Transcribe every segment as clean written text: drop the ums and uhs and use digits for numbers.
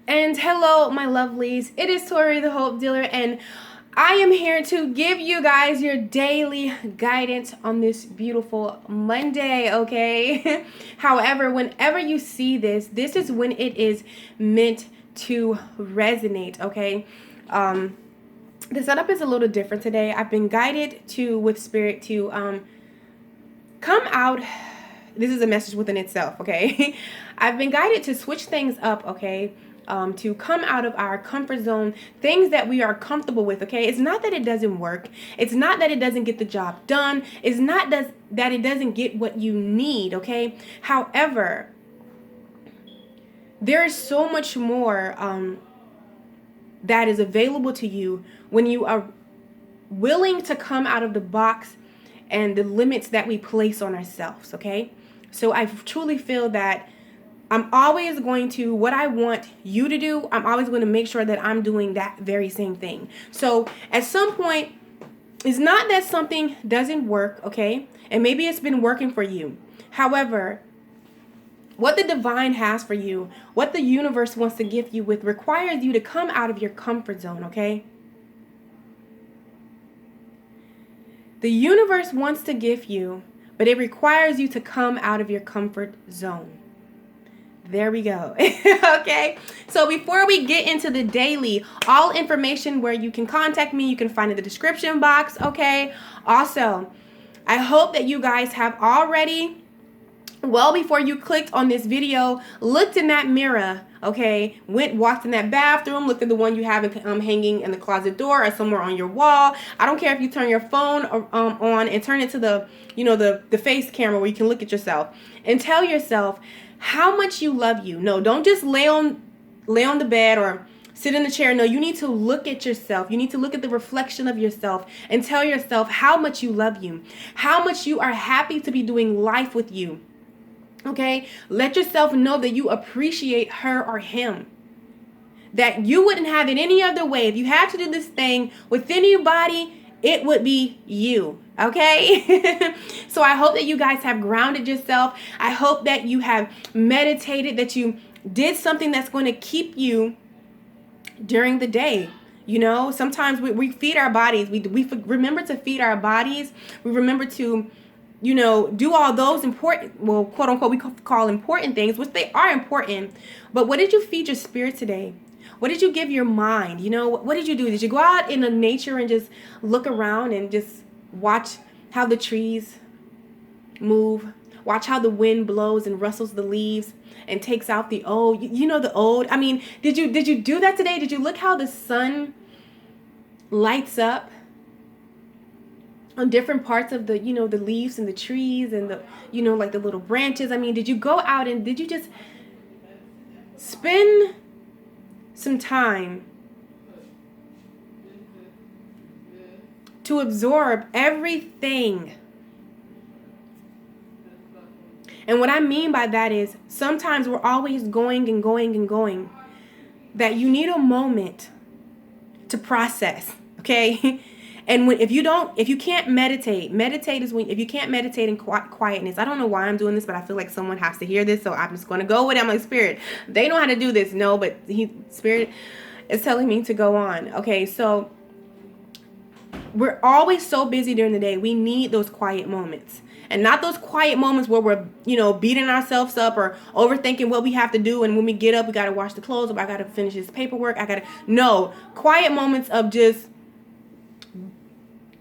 And hello, my lovelies. It is Tori, the Hope Dealer, and I am here to give you guys your daily guidance on this beautiful Monday, okay? However, whenever you see this, this is when it is meant to resonate, okay? The setup is a little different today. I've been guided with Spirit to come out. This is a message within itself, okay? I've been guided to switch things up, okay? To come out of our comfort zone, things that we are comfortable with, okay? It's not that it doesn't work. It's not that it doesn't get the job done. It's not that it doesn't get what you need, okay? However, there is so much more that is available to you when you are willing to come out of the box and the limits that we place on ourselves, okay? So I truly feel that I'm always going to, what I want you to do, I'm always going to make sure that I'm doing that very same thing. So at some point, it's not that something doesn't work, okay? And maybe it's been working for you. However, what the divine has for you, what the universe wants to gift you with, requires you to come out of your comfort zone, okay? The universe wants to gift you, but it requires you to come out of your comfort zone. There we go. Okay. So before we get into the daily, all information where you can contact me, you can find in the description box. Okay. Also, I hope that you guys have already, well before you clicked on this video, looked in that mirror. Okay. Walked in that bathroom, looked at the one you have hanging in the closet door or somewhere on your wall. I don't care if you turn your phone on and turn it to the face camera where you can look at yourself and tell yourself how much you love you. No, don't just lay on the bed or sit in the chair. No, you need to look at yourself. You need to look at the reflection of yourself and tell yourself how much you love you, how much you are happy to be doing life with you. Okay? Let yourself know that you appreciate her or him, that you wouldn't have it any other way. If you had to do this thing with anybody, it would be you. Okay? So I hope that you guys have grounded yourself. I hope that you have meditated, that you did something that's going to keep you during the day. You know, sometimes we feed our bodies. We remember to feed our bodies. We remember to, do all those important, well, quote unquote, we call important things, which they are important. But what did you feed your spirit today? What did you give your mind? What did you do? Did you go out in the nature and just look around and just watch how the trees move? Watch how the wind blows and rustles the leaves and takes out the old, the old. I mean, did you do that today? Did you look how the sun lights up on different parts of the, the leaves and the trees and the, like the little branches? I mean, did you go out and did you just spend some time to absorb everything? And what I mean by that is sometimes we're always going and going and going, that you need a moment to process, okay? And if you can't meditate is when, if you can't meditate in quietness. I don't know why I'm doing this, but I feel like someone has to hear this, so I'm just going to go with it. I'm like, Spirit, they know how to do this. No, but Spirit is telling me to go on. Okay, so we're always so busy during the day. We need those quiet moments. And not those quiet moments where we're, beating ourselves up or overthinking what we have to do. And when we get up, we got to wash the clothes, or I got to finish this paperwork. No, quiet moments of just,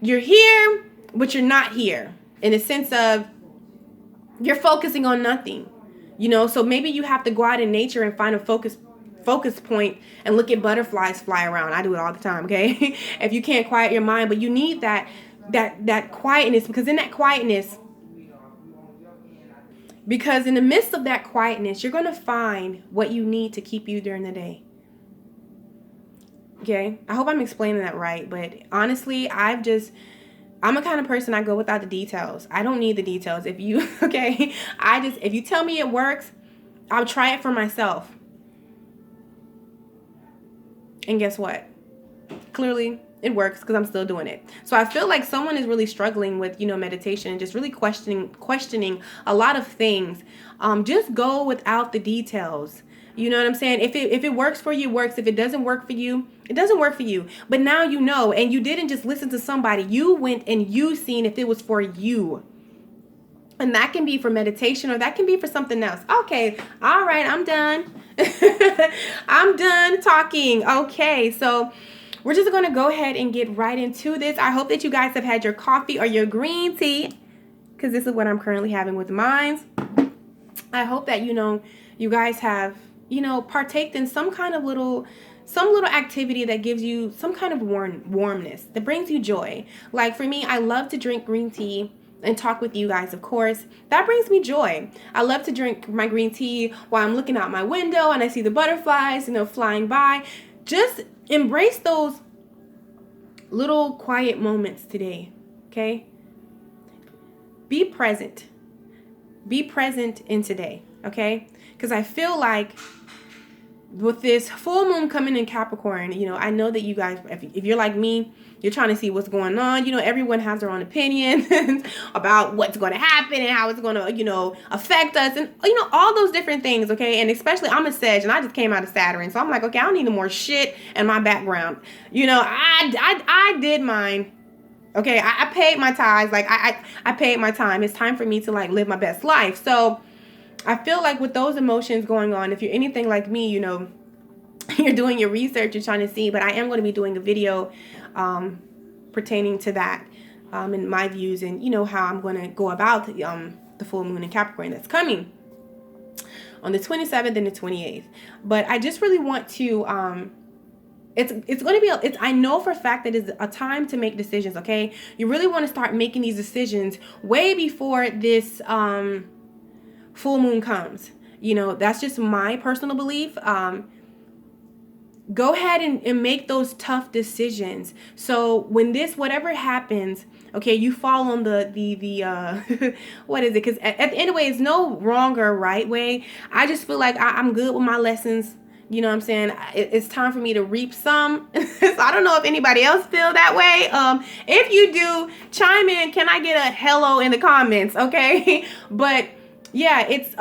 you're here, but you're not here, in a sense of you're focusing on nothing, so maybe you have to go out in nature and find a focus point and look at butterflies fly around. I do it all the time. Okay. If you can't quiet your mind, but you need that quietness, because in the midst of that quietness, you're going to find what you need to keep you during the day. Okay, I hope I'm explaining that right, but honestly, I'm a kind of person, I go without the details. I don't need the details. If you tell me it works, I'll try it for myself. And guess what? Clearly, it works because I'm still doing it. So I feel like someone is really struggling with, meditation and just really questioning a lot of things. Just go without the details. You know what I'm saying? If it works for you, it works. If it doesn't work for you, it doesn't work for you. But now you know, and you didn't just listen to somebody. You went and you seen if it was for you. And that can be for meditation, or that can be for something else. Okay, all right, I'm done. I'm done talking. Okay, so we're just going to go ahead and get right into this. I hope that you guys have had your coffee or your green tea, because this is what I'm currently having with mine. I hope that, you guys have, partaked in some little activity that gives you some kind of warmness, that brings you joy. Like for me, I love to drink green tea and talk with you guys, of course. That brings me joy. I love to drink my green tea while I'm looking out my window and I see the butterflies, flying by. Just embrace those little quiet moments today, okay? Be present. Be present in today, okay? Because I feel like with this full moon coming in Capricorn, I know that you guys, if you're like me, you're trying to see what's going on. Everyone has their own opinion about what's going to happen and how it's going to, affect us and, all those different things, okay? And especially, I'm a Sag and I just came out of Saturn. So I'm like, okay, I don't need no more shit in my background. I did mine. Okay, I paid my tithes. Like, I paid my time. It's time for me to, live my best life. So I feel like with those emotions going on, if you're anything like me, you're doing your research, you're trying to see, but I am going to be doing a video pertaining to that and my views and, how I'm going to go about the full moon in Capricorn that's coming on the 27th and the 28th. But I just really want to, it's going to be, I know for a fact that it's a time to make decisions, okay? You really want to start making these decisions way before this full moon comes. That's just my personal belief. Go ahead and make those tough decisions. So when whatever happens, okay, you fall on the what is it? Because at the end of the way, it's no wrong or right way. I just feel like I'm good with my lessons. You know what I'm saying? It's time for me to reap some. So I don't know if anybody else feel that way. If you do, chime in. Can I get a hello in the comments? Okay. But yeah, it's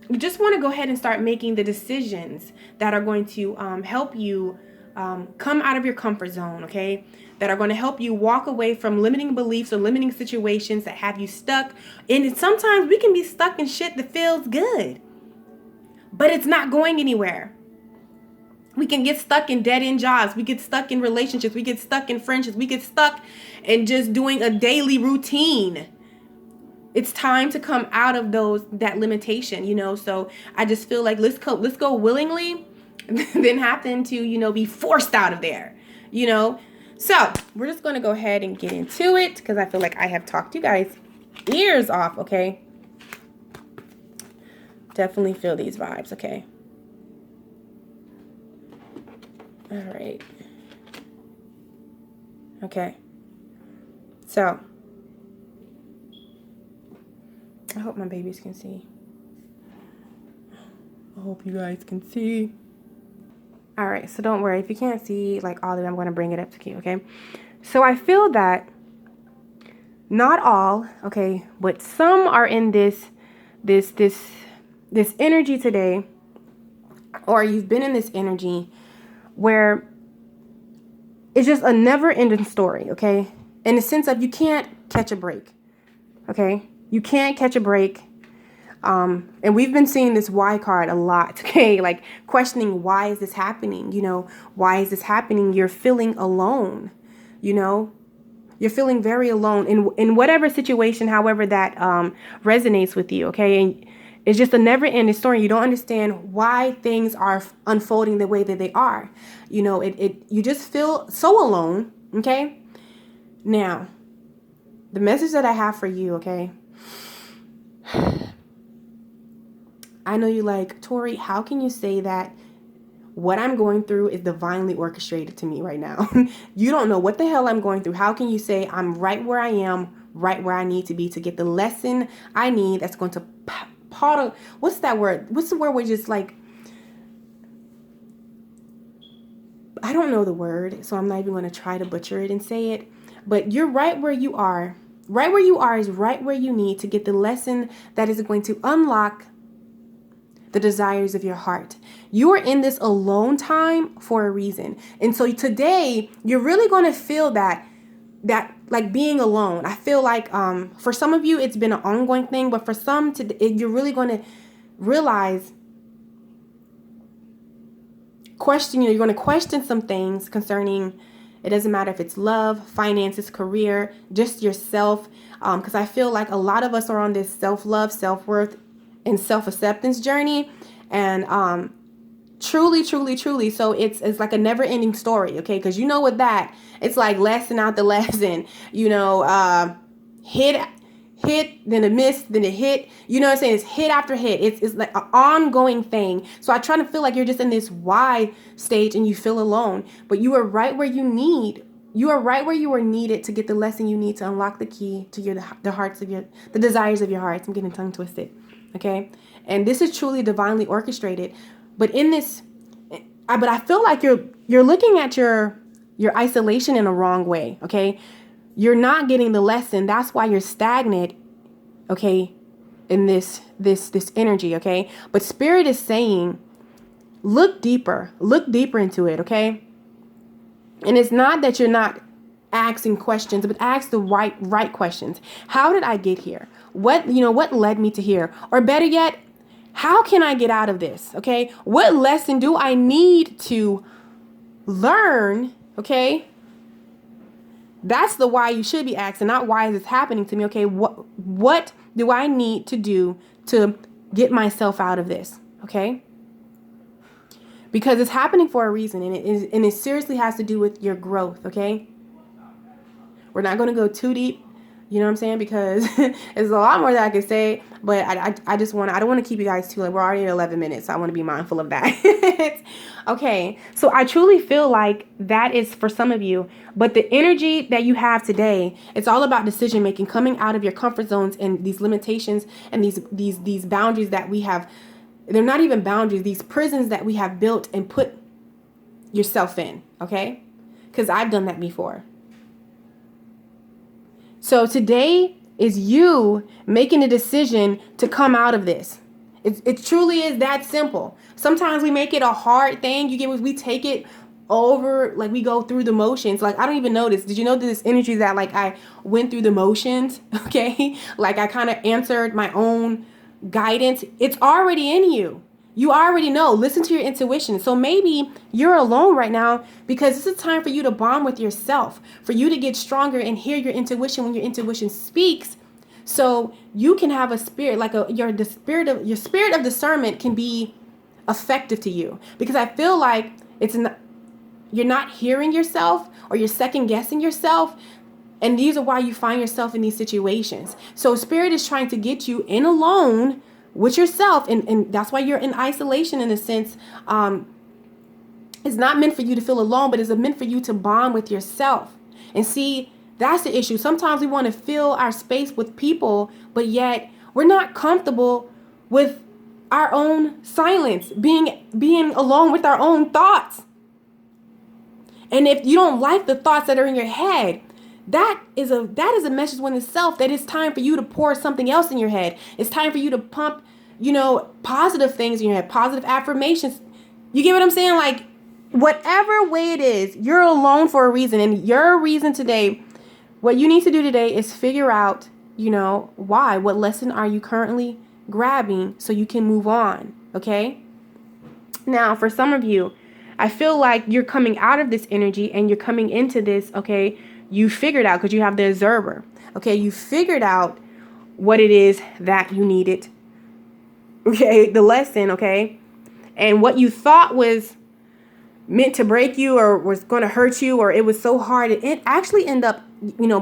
you just want to go ahead and start making the decisions that are going to help you come out of your comfort zone, okay? That are going to help you walk away from limiting beliefs or limiting situations that have you stuck. And sometimes we can be stuck in shit that feels good, but it's not going anywhere. We can get stuck in dead-end jobs. We get stuck in relationships. We get stuck in friendships. We get stuck in just doing a daily routine. It's time to come out of that limitation, So I just feel like let's go willingly, then happen to, be forced out of there, So we're just going to go ahead and get into it because I feel like I have talked you guys ears off, okay? Definitely feel these vibes, okay? All right. Okay. So I hope my babies can see. I hope you guys can see. All right, so don't worry. If you can't see all of it, I'm going to bring it up to you, okay? So I feel that not all, okay, but some are in this energy today, or you've been in this energy where it's just a never-ending story, okay? In the sense of you can't catch a break, okay? You can't catch a break. And we've been seeing this why card a lot, okay? Like questioning, why is this happening? Why is this happening? You're feeling alone, You're feeling very alone in whatever situation, however that resonates with you, okay? And it's just a never-ending story. You don't understand why things are unfolding the way that they are. You just feel so alone, okay? Now, the message that I have for you, okay? I know you like, Tori, how can you say that what I'm going through is divinely orchestrated to me right now? You don't know what the hell I'm going through. How can you say I'm right where I am, right where I need to be to get the lesson I need that's going to what's that word? What's the word where just I don't know the word, so I'm not even going to try to butcher it and say it. But you're right where you are. Right where you are is right where you need to get the lesson that is going to unlock the desires of your heart. You are in this alone time for a reason. And so today, you're really going to feel that like being alone. I feel like for some of you, it's been an ongoing thing, but for some, you're really going to realize, you're going to question some things concerning, it doesn't matter if it's love, finances, career, just yourself. Because I feel like a lot of us are on this self-love, self-worth, and self-acceptance journey. And truly, truly, truly. So it's like a never-ending story, okay? Because you know with that, it's like lesson out the lesson. Hit, then a miss, then a hit. You know what I'm saying? It's hit after hit. It's like an ongoing thing. So I try to feel like you're just in this why stage and you feel alone. But you are right where you are right where you are needed to get the lesson you need to unlock the key to the desires of your hearts. I'm getting tongue twisted. Okay? And this is truly divinely orchestrated. But I feel like you're looking at your isolation in a wrong way. Okay? You're not getting the lesson. That's why you're stagnant, okay, in this energy, okay? But Spirit is saying, look deeper into it, okay? And it's not that you're not asking questions, but ask the right questions. How did I get here? What led me to here? Or better yet, how can I get out of this, okay? What lesson do I need to learn, okay? That's the why you should be asking, not why is this happening to me? Okay, what do I need to do to get myself out of this? Okay, because it's happening for a reason, and it seriously has to do with your growth. Okay, we're not going to go too deep. You know what I'm saying? Because there's a lot more that I could say, but I don't want to keep you guys too late. We're already at 11 minutes, so I want to be mindful of that. Okay, so I truly feel like that is for some of you, but the energy that you have today, it's all about decision making, coming out of your comfort zones and these limitations and these boundaries that we have. They're not even boundaries, these prisons that we have built and put yourself in, okay? Because I've done that before. So today is you making a decision to come out of this. It truly is that simple. Sometimes we make it a hard thing. We take it over, like we go through the motions. Like, I don't even know this. Did you know this energy that like I went through the motions? Okay. Like I kind of answered my own guidance. It's already in you. You already know. Listen to your intuition. So maybe you're alone right now because this is time for you to bond with yourself, for you to get stronger and hear your intuition when your intuition speaks. So you can have a spirit, like your spirit of discernment can be effective to you, because I feel like you're not hearing yourself, or you're second guessing yourself. And these are why you find yourself in these situations. So Spirit is trying to get you in alone with yourself. And that's why you're in isolation in a sense. It's not meant for you to feel alone, but it's meant for you to bond with yourself. And see, that's the issue. Sometimes we want to fill our space with people, but yet we're not comfortable with our own silence, being alone with our own thoughts. And if you don't like the thoughts that are in your head, that is a message within itself that it's time for you to pour something else in your head. It's time for you to pump, positive things in your head, positive affirmations. You get what I'm saying? Like, whatever way it is, you're alone for a reason. And your reason today, what you need to do today is figure out, why. What lesson are you currently grabbing so you can move on, okay? Now, for some of you, I feel like you're coming out of this energy and you're coming into this, okay? You figured out, because you have the observer, okay? You figured out what it is that you needed, okay? The lesson, okay? And what you thought was meant to break you or was going to hurt you, or it was so hard, it actually ended up,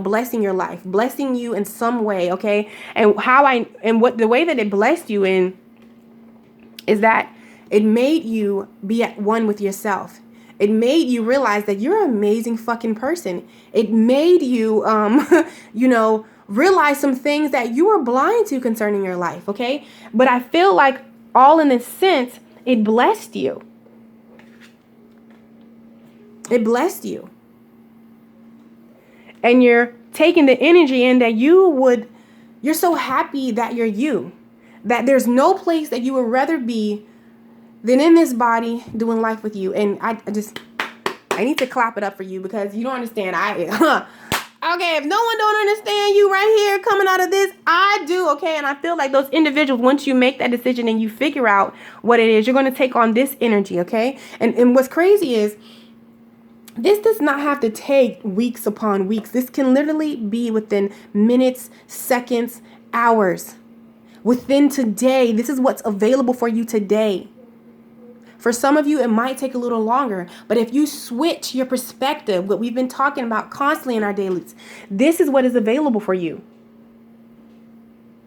blessing your life, blessing you in some way, okay? And the way that it blessed you in is that it made you be at one with yourself. It made you realize that you're an amazing fucking person. It made you, realize some things that you were blind to concerning your life, okay? But I feel like all in a sense, it blessed you. It blessed you. And you're taking the energy in that you're so happy that you're you. that there's no place that you would rather be than in this body doing life with you. And I need to clap it up for you, because you don't understand. Okay, if no one don't understand you right here coming out of this, I do, okay? And I feel like those individuals, once you make that decision and you figure out what it is, you're going to take on this energy, okay? And what's crazy is, this does not have to take weeks upon weeks. This can literally be within minutes, seconds, hours. Within today, this is what's available for you today. For some of you, it might take a little longer, but if you switch your perspective, what we've been talking about constantly in our dailies, this is what is available for you.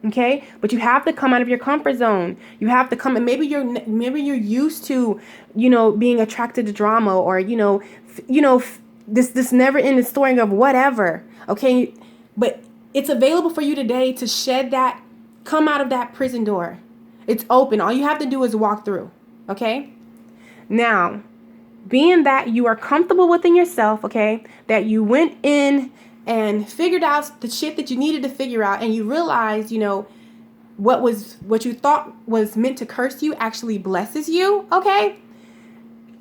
Okay? But you have to come out of your comfort zone. You have to come, and maybe you're used to, being attracted to drama, or, this never-ending story of whatever. Okay? But it's available for you today to shed that, come out of that prison door. It's open. All you have to do is walk through. Okay? Now, being that you are comfortable within yourself, okay, that you went in and figured out the shit that you needed to figure out, and you realized, what you thought was meant to curse you actually blesses you, okay?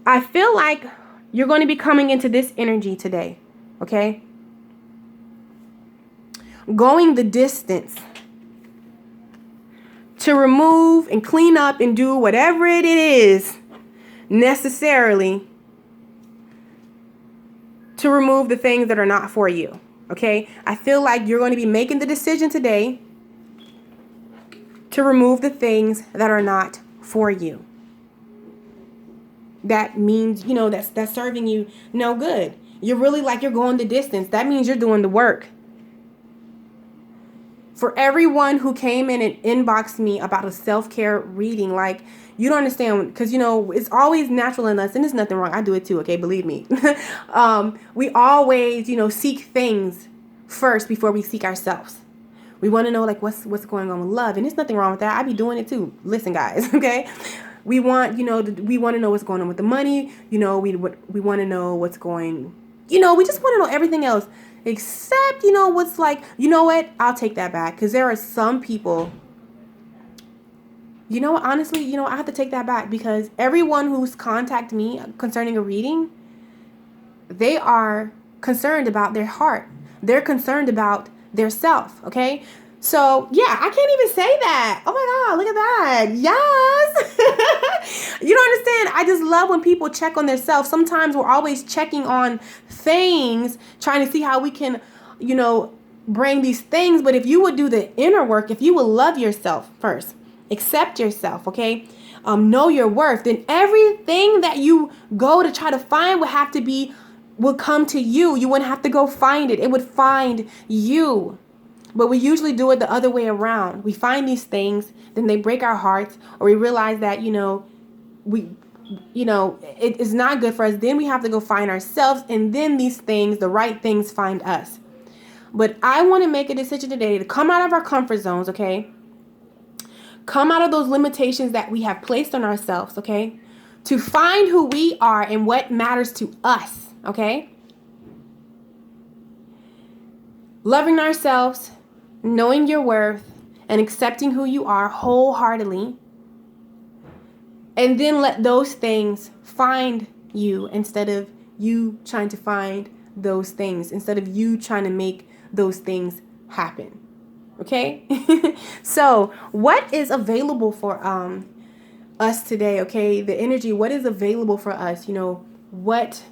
I feel like you're going to be coming into this energy today, okay? Going the distance to remove and clean up and do whatever it is necessarily to remove the things that are not for you. Okay? I feel like you're going to be making the decision today to remove the things that are not for you. That means, that's serving you no good. You're really like you're going the distance. That means you're doing the work. For everyone who came in and inboxed me about a self-care reading, like, you don't understand, because, it's always natural in us, and there's nothing wrong. I do it too, okay? Believe me. We always, seek things first before we seek ourselves. We want to know, like, what's going on with love, and there's nothing wrong with that. I be doing it too. Listen, guys, okay? We want, we want to know what's going on with the money. We want to know what's going, we just want to know everything else. Except, what's like, what? I'll take that back. Because there are some people, honestly, I have to take that back. Because everyone who's contacted me concerning a reading, they are concerned about their heart. They're concerned about their self, okay? So, yeah, I can't even say that. Oh, my God, look at that. Yes. You don't understand. I just love when people check on themselves. Sometimes we're always checking on things, trying to see how we can, bring these things. But if you would do the inner work, if you would love yourself first, accept yourself, okay? Know your worth, then everything that you go to try to find will come to you. You wouldn't have to go find it. It would find you. But we usually do it the other way around. We find these things, then they break our hearts, or we realize that, it is not good for us. Then we have to go find ourselves, and then these things, the right things, find us. But I want to make a decision today to come out of our comfort zones, okay? Come out of those limitations that we have placed on ourselves, okay? To find who we are and what matters to us, okay? Loving ourselves, knowing your worth, and accepting who you are wholeheartedly. And then let those things find you instead of you trying to find those things, instead of you trying to make those things happen. Okay? So what is available for us today, okay? The energy, what is available for us? What...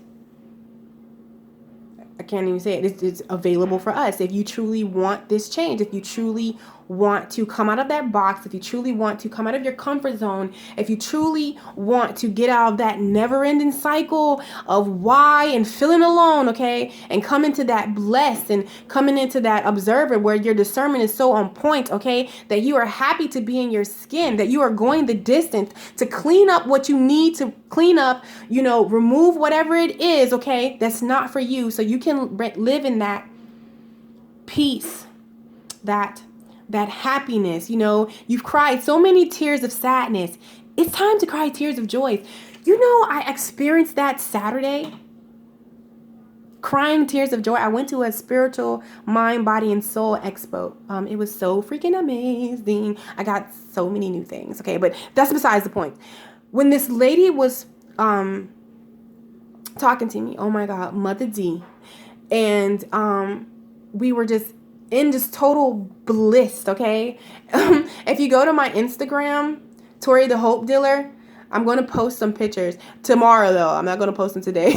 I can't even say it. It's available for us. If you truly want this change, if you truly want to come out of that box, if you truly want to come out of your comfort zone, if you truly want to get out of that never-ending cycle of why and feeling alone, okay, and come into that blessed and coming into that observer where your discernment is so on point, okay, that you are happy to be in your skin, that you are going the distance to clean up what you need to clean up, remove whatever it is, okay, that's not for you, so you can live in that peace, that happiness. You've cried so many tears of sadness. It's time to cry tears of joy. I experienced that Saturday. crying tears of joy. I went to a spiritual mind, body, and soul expo. It was so freaking amazing. I got so many new things. Okay, but that's besides the point. When this lady was talking to me, oh my God, Mother D, and we were just in just total bliss. Okay, if you go to my Instagram, Tori the Hope Dealer, I'm going to post some pictures tomorrow, though. I'm not going to post them today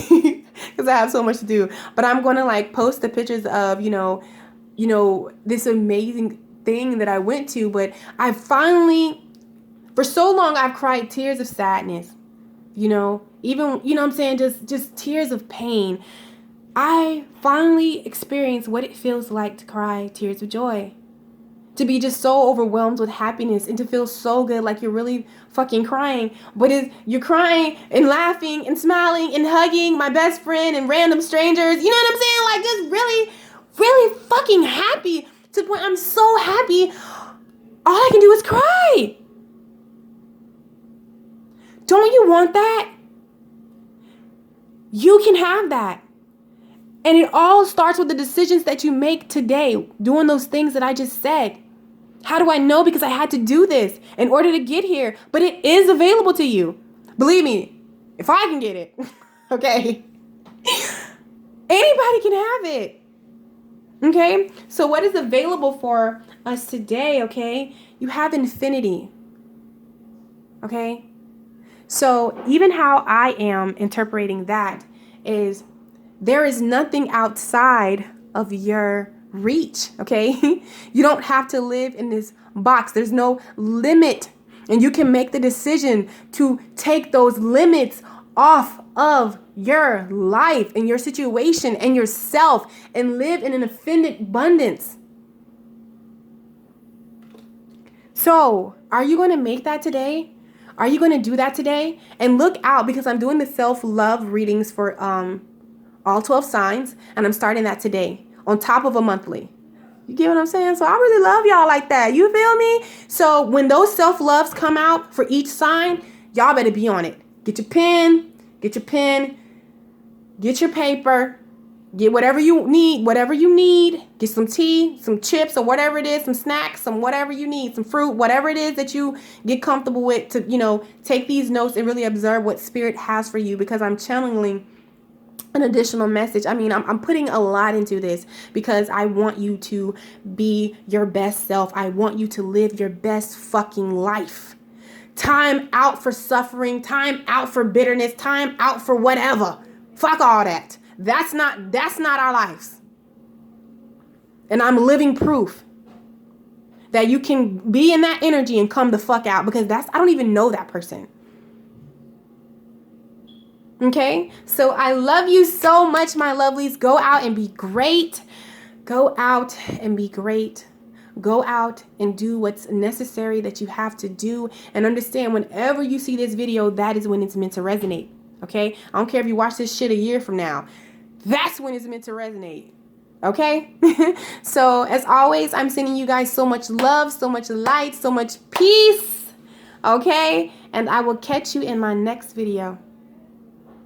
because I have so much to do. But I'm going to like post the pictures of, you know, this amazing thing that I went to. But I finally, for so long, I've cried tears of sadness, even, what I'm saying, just tears of pain. I finally experienced what it feels like to cry tears of joy. To be just so overwhelmed with happiness and to feel so good, like you're really fucking crying. But you're crying and laughing and smiling and hugging my best friend and random strangers. You know what I'm saying? Like just really, really fucking happy to the point I'm so happy. All I can do is cry. Don't you want that? You can have that. And it all starts with the decisions that you make today, doing those things that I just said. How do I know? Because I had to do this in order to get here. But it is available to you. Believe me, if I can get it, okay? Anybody can have it. Okay? So what is available for us today, okay? You have infinity. Okay? So even how I am interpreting that is there is nothing outside of your reach, okay? You don't have to live in this box. There's no limit. And you can make the decision to take those limits off of your life and your situation and yourself and live in an infinite abundance. So, are you going to make that today? Are you going to do that today? And look out, because I'm doing the self-love readings for all 12 signs, and I'm starting that today on top of a monthly. You get what I'm saying? So I really love y'all like that. You feel me? So when those self-loves come out for each sign, y'all better be on it. Get your pen, get your paper, get whatever you need. Get some tea, some chips, or whatever it is, some snacks, some whatever you need, some fruit, whatever it is that you get comfortable with to, take these notes and really observe what Spirit has for you, because I'm channeling an additional message. I mean, I'm putting a lot into this because I want you to be your best self. I want you to live your best fucking life. Time out for suffering, time out for bitterness, time out for whatever. Fuck all that. That's not our lives. And I'm living proof that you can be in that energy and come the fuck out, because I don't even know that person. Okay, so I love you so much, my lovelies. Go out and be great. Go out and be great. Go out and do what's necessary that you have to do. And understand, whenever you see this video, that is when it's meant to resonate. Okay, I don't care if you watch this shit a year from now. That's when it's meant to resonate. Okay, so as always, I'm sending you guys so much love, so much light, so much peace. Okay, and I will catch you in my next video.